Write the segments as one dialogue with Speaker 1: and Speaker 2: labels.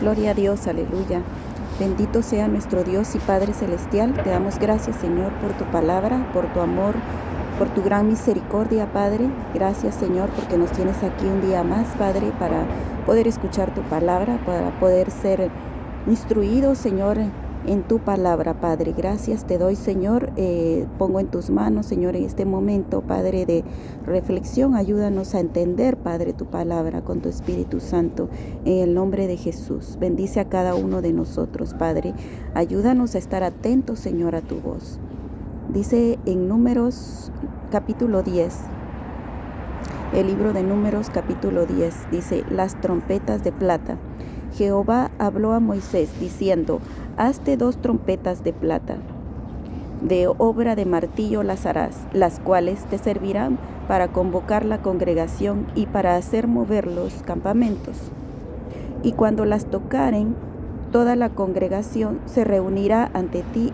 Speaker 1: Gloria a Dios, aleluya. Bendito sea nuestro Dios y Padre Celestial. Te damos gracias, Señor, por tu palabra, por tu amor, por tu gran misericordia, Padre. Gracias, Señor, porque nos tienes aquí un día más, Padre, para poder escuchar tu palabra, para poder ser instruidos, Señor, en tu palabra, Padre. Gracias te doy, Señor. Pongo en tus manos, Señor, en este momento, Padre, de reflexión. Ayúdanos a entender, Padre, tu palabra con tu Espíritu Santo. En el nombre de Jesús. Bendice a cada uno de nosotros, Padre. Ayúdanos a estar atentos, Señor, a tu voz. Dice en Números capítulo 10. El libro de Números capítulo 10. Dice, las trompetas de plata. Jehová habló a Moisés diciendo, hazte 2 trompetas de plata, de obra de martillo las harás, las cuales te servirán para convocar la congregación y para hacer mover los campamentos. Y cuando las tocaren, toda la congregación se reunirá ante ti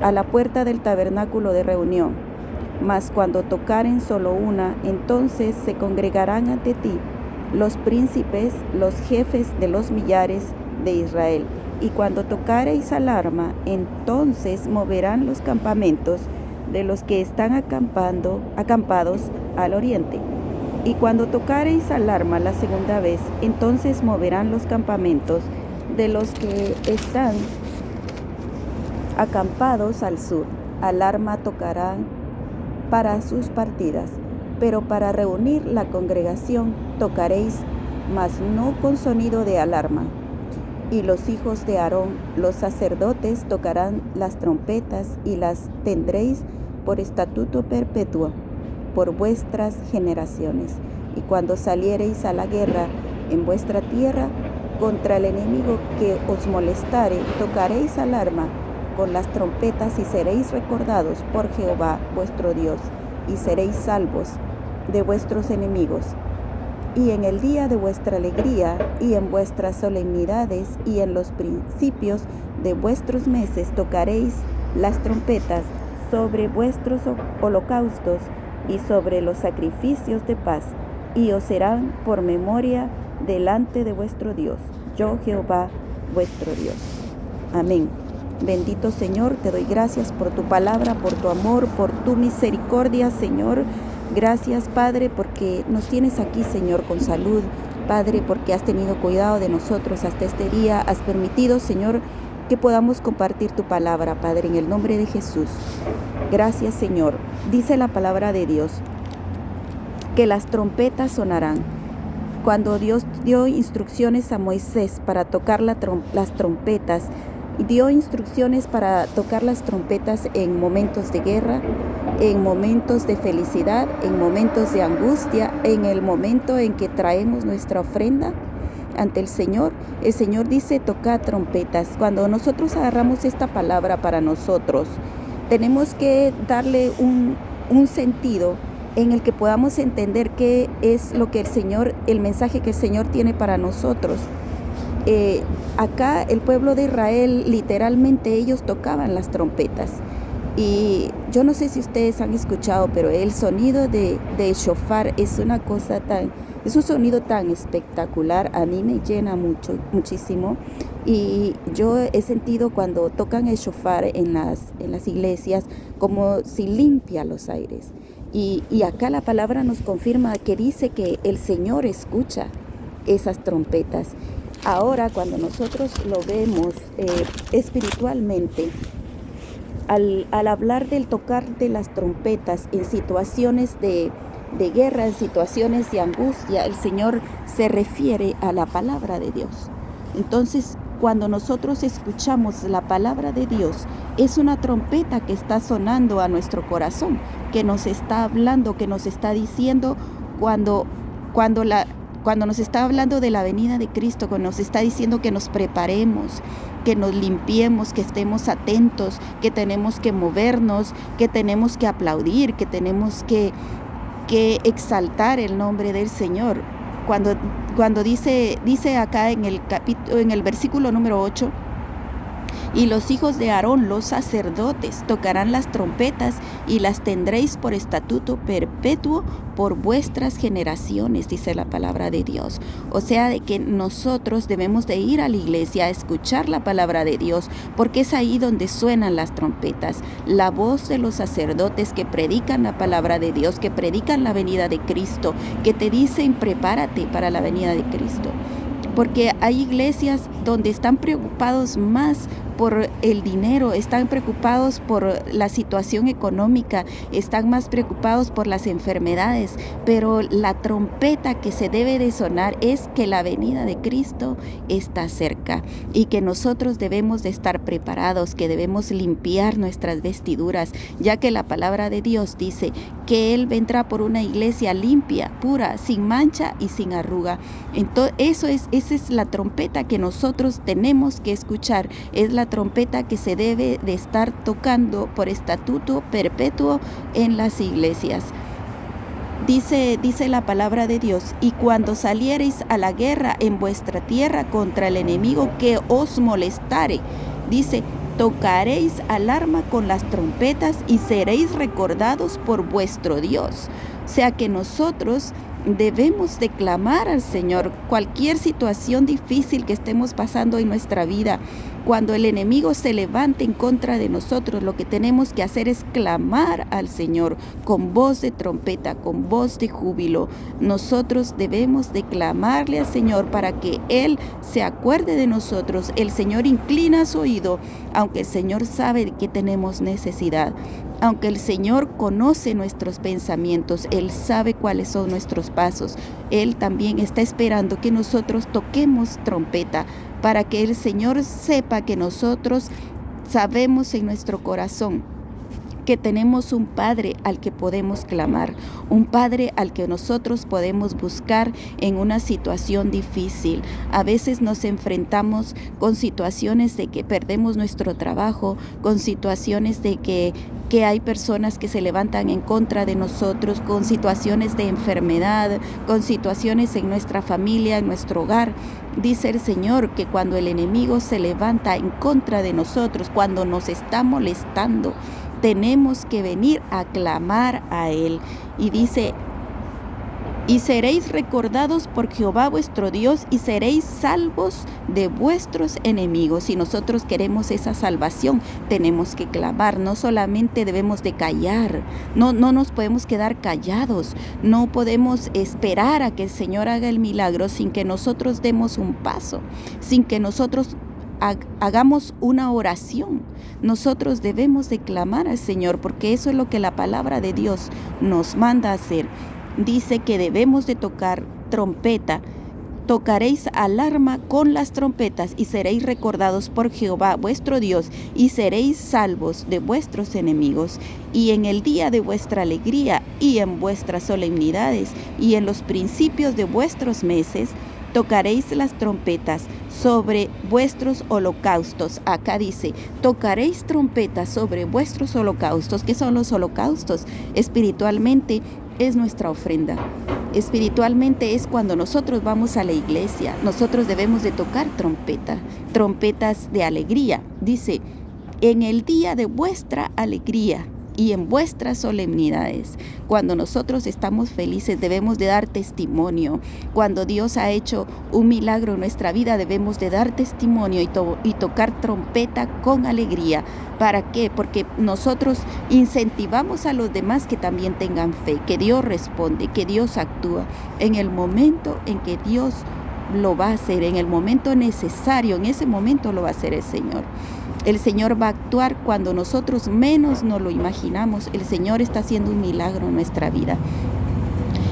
Speaker 1: a la puerta del tabernáculo de reunión. Mas cuando tocaren solo una, entonces se congregarán ante ti los príncipes, los jefes de los millares de Israel. Y cuando tocareis alarma, entonces moverán los campamentos de los que están acampados al oriente. Y cuando tocareis alarma la segunda vez, entonces moverán los campamentos de los que están acampados al sur. Alarma tocarán para sus partidas. Pero para reunir la congregación tocaréis, mas no con sonido de alarma. Y los hijos de Aarón, los sacerdotes, tocarán las trompetas y las tendréis por estatuto perpetuo, por vuestras generaciones. Y cuando saliereis a la guerra en vuestra tierra contra el enemigo que os molestare, tocaréis alarma con las trompetas y seréis recordados por Jehová vuestro Dios, y seréis salvos de vuestros enemigos. Y en el día de vuestra alegría, y en vuestras solemnidades, y en los principios de vuestros meses, tocaréis las trompetas sobre vuestros holocaustos y sobre los sacrificios de paz, y os serán por memoria delante de vuestro Dios, yo Jehová vuestro Dios. Amén. Bendito Señor, te doy gracias por tu palabra, por tu amor, por tu misericordia, Señor. Gracias, Padre, porque nos tienes aquí, Señor, con salud. Padre, porque has tenido cuidado de nosotros hasta este día. Has permitido, Señor, que podamos compartir tu palabra, Padre, en el nombre de Jesús. Gracias, Señor. Dice la palabra de Dios que las trompetas sonarán. Cuando Dios dio instrucciones a Moisés para tocar las trompetas, dio instrucciones para tocar las trompetas en momentos de guerra, en momentos de felicidad, en momentos de angustia, en el momento en que traemos nuestra ofrenda ante el Señor. El Señor dice, toca trompetas. Cuando nosotros agarramos esta palabra para nosotros, tenemos que darle un sentido en el que podamos entender qué es lo que el mensaje que el Señor tiene para nosotros. Acá el pueblo de Israel, literalmente ellos tocaban las trompetas. Y yo no sé si ustedes han escuchado, pero el sonido de shofar es un sonido tan espectacular. A mí me llena muchísimo. Y yo he sentido cuando tocan el shofar en las iglesias como si limpia los aires. Y acá la palabra nos confirma que dice que el Señor escucha esas trompetas. Ahora, cuando nosotros lo vemos espiritualmente, al hablar del tocar de las trompetas en situaciones de guerra, en situaciones de angustia, el Señor se refiere a la palabra de Dios. Entonces, cuando nosotros escuchamos la palabra de Dios, es una trompeta que está sonando a nuestro corazón, que nos está hablando, que nos está diciendo cuando nos está hablando de la venida de Cristo, cuando nos está diciendo que nos preparemos, que nos limpiemos, que estemos atentos, que tenemos que movernos, que tenemos que aplaudir, que tenemos que exaltar el nombre del Señor. Cuando dice acá en el versículo número 8, Y los hijos de Aarón, los sacerdotes, tocarán las trompetas y las tendréis por estatuto perpetuo por vuestras generaciones, dice la palabra de Dios. O sea, de que nosotros debemos de ir a la iglesia a escuchar la palabra de Dios, porque es ahí donde suenan las trompetas, la voz de los sacerdotes que predican la palabra de Dios, que predican la venida de Cristo, que te dicen prepárate para la venida de Cristo. Porque hay iglesias donde están preocupados más por el dinero, están preocupados por la situación económica, están más preocupados por las enfermedades, pero la trompeta que se debe de sonar es que la venida de Cristo está cerca y que nosotros debemos de estar preparados, que debemos limpiar nuestras vestiduras, ya que la palabra de Dios dice que Él vendrá por una iglesia limpia, pura, sin mancha y sin arruga. Entonces, esa es la trompeta que nosotros tenemos que escuchar, es la trompeta que se debe de estar tocando por estatuto perpetuo en las iglesias. Dice la palabra de Dios: y cuando saliereis a la guerra en vuestra tierra contra el enemigo que os molestare, dice, tocaréis alarma con las trompetas y seréis recordados por vuestro Dios. O sea que nosotros debemos de clamar al Señor cualquier situación difícil que estemos pasando en nuestra vida. Cuando el enemigo se levante en contra de nosotros, lo que tenemos que hacer es clamar al Señor con voz de trompeta, con voz de júbilo. Nosotros debemos de clamarle al Señor para que Él se acuerde de nosotros. El Señor inclina su oído, aunque el Señor sabe que tenemos necesidad. Aunque el Señor conoce nuestros pensamientos, Él sabe cuáles son nuestros pasos. Él también está esperando que nosotros toquemos trompeta para que el Señor sepa que nosotros sabemos en nuestro corazón que tenemos un Padre al que podemos clamar, un Padre al que nosotros podemos buscar en una situación difícil. A veces nos enfrentamos con situaciones de que perdemos nuestro trabajo, con situaciones de que hay personas que se levantan en contra de nosotros, con situaciones de enfermedad, con situaciones en nuestra familia, en nuestro hogar. Dice el Señor que cuando el enemigo se levanta en contra de nosotros, cuando nos está molestando, tenemos que venir a clamar a Él. Y dice: y seréis recordados por Jehová vuestro Dios y seréis salvos de vuestros enemigos. Si nosotros queremos esa salvación, tenemos que clamar. No solamente debemos de callar, no nos podemos quedar callados. No podemos esperar a que el Señor haga el milagro sin que nosotros demos un paso, sin que nosotros hagamos una oración. Nosotros debemos de clamar al Señor, porque eso es lo que la palabra de Dios nos manda hacer. Dice que debemos de tocar trompeta. Tocaréis alarma con las trompetas y seréis recordados por Jehová vuestro Dios y seréis salvos de vuestros enemigos. Y en el día de vuestra alegría y en vuestras solemnidades y en los principios de vuestros meses, tocaréis las trompetas sobre vuestros holocaustos. Acá dice, tocaréis trompetas sobre vuestros holocaustos. ¿Qué son los holocaustos? Espiritualmente es nuestra ofrenda. Espiritualmente es cuando nosotros vamos a la iglesia. Nosotros debemos de tocar trompetas de alegría. Dice, en el día de vuestra alegría y en vuestras solemnidades. Cuando nosotros estamos felices debemos de dar testimonio. Cuando Dios ha hecho un milagro en nuestra vida debemos de dar testimonio y tocar trompeta con alegría. ¿Para qué? Porque nosotros incentivamos a los demás que también tengan fe, que Dios responde, que Dios actúa en el momento en que Dios lo va a hacer, en el momento necesario, en ese momento lo va a hacer el Señor. El Señor va a actuar cuando nosotros menos nos lo imaginamos. El Señor está haciendo un milagro en nuestra vida.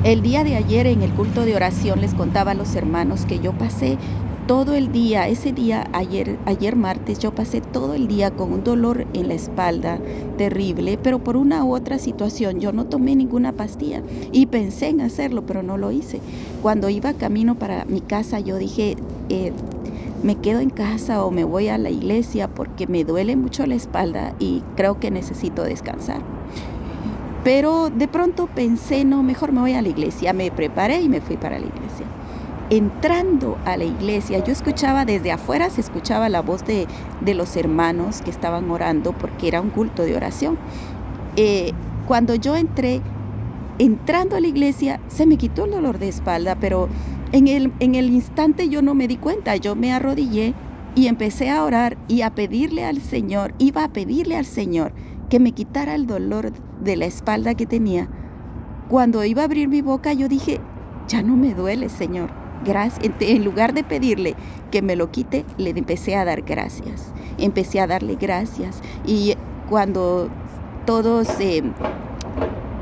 Speaker 1: El día de ayer en el culto de oración les contaba a los hermanos que yo pasé todo el día, ayer martes, yo pasé todo el día con un dolor en la espalda terrible, pero por una u otra situación yo no tomé ninguna pastilla y pensé en hacerlo, pero no lo hice. Cuando iba camino para mi casa yo dije, me quedo en casa o me voy a la iglesia porque me duele mucho la espalda y creo que necesito descansar. Pero de pronto pensé, no, mejor me voy a la iglesia. Me preparé y me fui para la iglesia. entrando a la iglesia, yo escuchaba desde afuera, se escuchaba la voz de los hermanos que estaban orando porque era un culto de oración. Cuando yo entrando a la iglesia, se me quitó el dolor de espalda, pero en el instante yo no me di cuenta. Yo me arrodillé y empecé a orar y a pedirle al Señor, iba a pedirle al Señor que me quitara el dolor de la espalda que tenía. Cuando iba a abrir mi boca, yo dije, ya no me duele, Señor. Gracias. En lugar de pedirle que me lo quite, le empecé a dar gracias. Empecé a darle gracias. Y cuando todos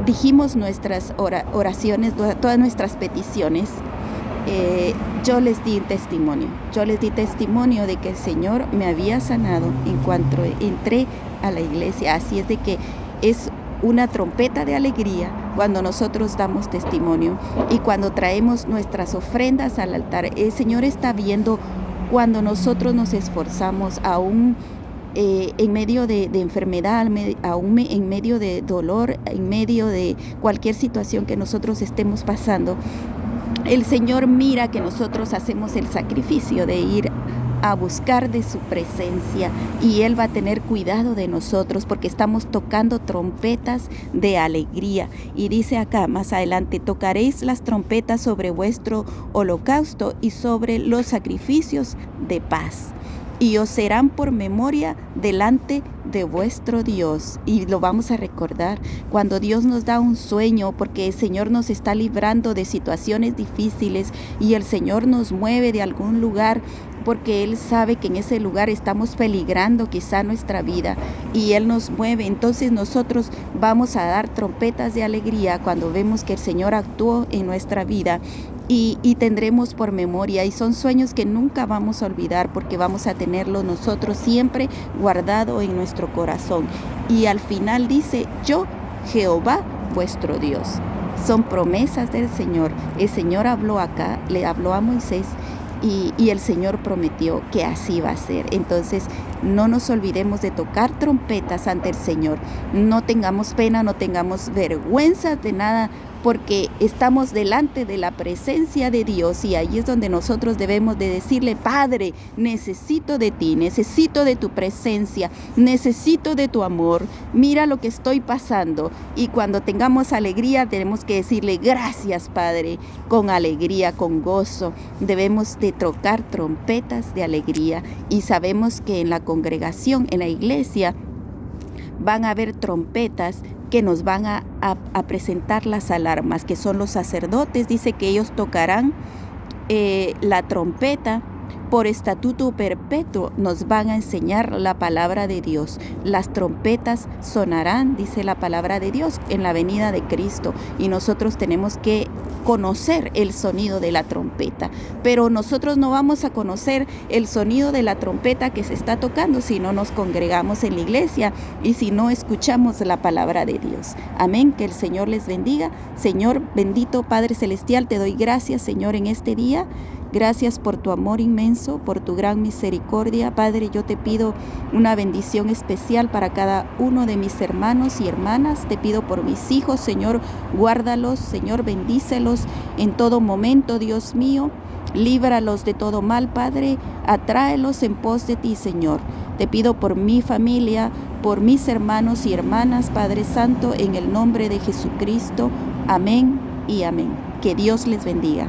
Speaker 1: dijimos nuestras oraciones, todas nuestras peticiones, yo les di testimonio. Yo les di testimonio de que el Señor me había sanado en cuanto entré a la iglesia. Así es de que es una trompeta de alegría cuando nosotros damos testimonio y cuando traemos nuestras ofrendas al altar. El Señor está viendo cuando nosotros nos esforzamos aún en medio de enfermedad, aún en medio de dolor, en medio de cualquier situación que nosotros estemos pasando. El Señor mira que nosotros hacemos el sacrificio de ir a buscar de su presencia y Él va a tener cuidado de nosotros porque estamos tocando trompetas de alegría. Y dice acá más adelante, tocaréis las trompetas sobre vuestro holocausto y sobre los sacrificios de paz. Y os serán por memoria delante de vuestro Dios. Y lo vamos a recordar cuando Dios nos da un sueño, porque el Señor nos está librando de situaciones difíciles y el Señor nos mueve de algún lugar porque Él sabe que en ese lugar estamos peligrando quizá nuestra vida y Él nos mueve. Entonces nosotros vamos a dar trompetas de alegría cuando vemos que el Señor actuó en nuestra vida. Y tendremos por memoria, y son sueños que nunca vamos a olvidar porque vamos a tenerlo nosotros siempre guardado en nuestro corazón. Y al final dice, yo, Jehová, vuestro Dios. Son promesas del Señor. El Señor habló acá, le habló a Moisés y el Señor prometió que así va a ser. Entonces no nos olvidemos de tocar trompetas ante el Señor. No tengamos pena, no tengamos vergüenza de nada, porque estamos delante de la presencia de Dios y ahí es donde nosotros debemos de decirle, Padre, necesito de ti, necesito de tu presencia, necesito de tu amor, mira lo que estoy pasando. Y cuando tengamos alegría tenemos que decirle, gracias Padre, con alegría, con gozo. Debemos de tocar trompetas de alegría y sabemos que en la congregación, en la iglesia, van a haber trompetas que nos van a presentar las alarmas, que son los sacerdotes. Dice que ellos tocarán la trompeta por estatuto perpetuo, nos van a enseñar la palabra de Dios. Las trompetas sonarán, dice la palabra de Dios, en la venida de Cristo, y nosotros tenemos que conocer el sonido de la trompeta, pero nosotros no vamos a conocer el sonido de la trompeta que se está tocando si no nos congregamos en la iglesia y si no escuchamos la palabra de Dios. Amén, que el Señor les bendiga. Señor bendito, Padre Celestial, te doy gracias, Señor, en este día. Gracias por tu amor inmenso, por tu gran misericordia. Padre, yo te pido una bendición especial para cada uno de mis hermanos y hermanas. Te pido por mis hijos, Señor, guárdalos, Señor, bendícelos en todo momento, Dios mío. Líbralos de todo mal, Padre. Atráelos en pos de ti, Señor. Te pido por mi familia, por mis hermanos y hermanas, Padre Santo, en el nombre de Jesucristo. Amén y amén. Que Dios les bendiga.